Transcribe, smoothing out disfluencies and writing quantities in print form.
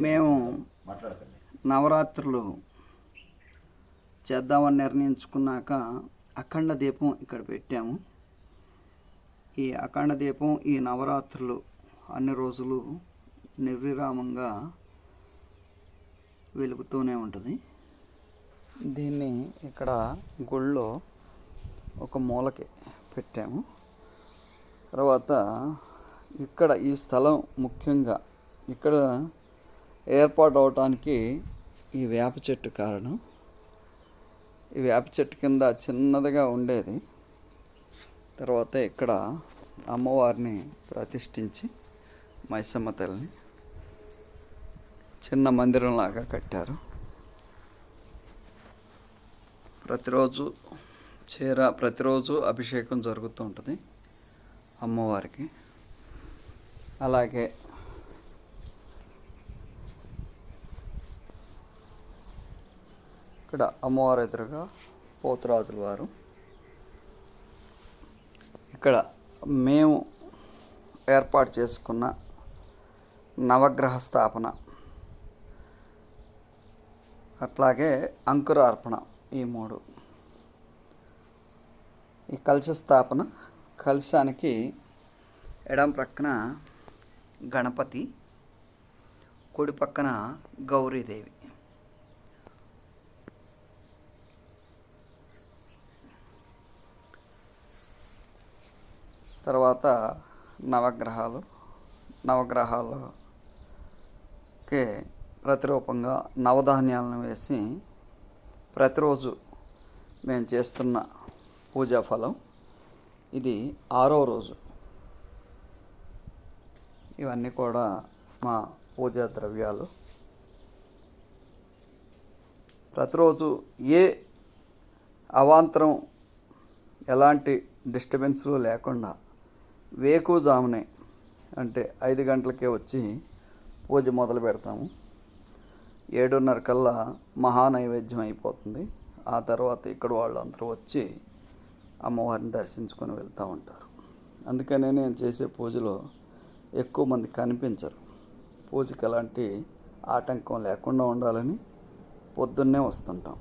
మేము నవరాత్రులు చేద్దామని నిర్ణయించుకున్నాక అఖండ దీపం ఇక్కడ పెట్టాము. ఈ అఖండ దీపం ఈ నవరాత్రులు అన్ని రోజులు నిర్విరామంగా వెలుగుతూనే ఉంటుంది. దీన్ని ఇక్కడ గుళ్ళో ఒక మూలకి పెట్టాము. తర్వాత ఇక్కడ ఈ స్థలం ముఖ్యంగా ఇక్కడ ఏర్పాటు అవటానికి ఈ వేప చెట్టు కారణం. ఈ వేప చెట్టు కింద చిన్నదిగా ఉండేది. తర్వాత ఇక్కడ అమ్మవారిని ప్రతిష్ఠించి మైసమ్మ తల్లిని చిన్న మందిరంలాగా కట్టారు. ప్రతిరోజు అభిషేకం జరుగుతూ ఉంటుంది అమ్మవారికి. అలాగే ఇక్కడ అమ్మవారి ఎదురుగా పోతురాజుల వారు. ఇక్కడ మేము ఏర్పాటు చేసుకున్న నవగ్రహ స్థాపన, అట్లాగే అంకురార్పణ, ఈ మూడు. ఈ కలశ స్థాపన, కలశానికి ఎడం ప్రక్కన గణపతి, కుడి పక్కన గౌరీదేవి. తర్వాత నవగ్రహాలకి ప్రతిరూపంగా నవధాన్యాలను వేసి ప్రతిరోజు మేము చేస్తున్న పూజా ఫలం. ఇది 6వ రోజు. ఇవన్నీ కూడా మా పూజా ద్రవ్యాలు. ప్రతిరోజు ఏ అవాంతరం, ఎలాంటి డిస్టర్బెన్స్లు లేకుండా వేకువజామునే అంటే 5 గంటలకే వచ్చి పూజ మొదలు పెడతాము. 7:30 కల్లా మహానైవేద్యం అయిపోతుంది. ఆ తర్వాత ఇక్కడ వాళ్ళందరూ వచ్చి అమ్మవారిని దర్శించుకొని వెళ్తూ ఉంటారు. అందుకనే నేను చేసే పూజలో ఎక్కువ మంది కనిపించరు. పూజకి ఎలాంటి ఆటంకం లేకుండా ఉండాలని పొద్దున్నే వస్తుంటాం.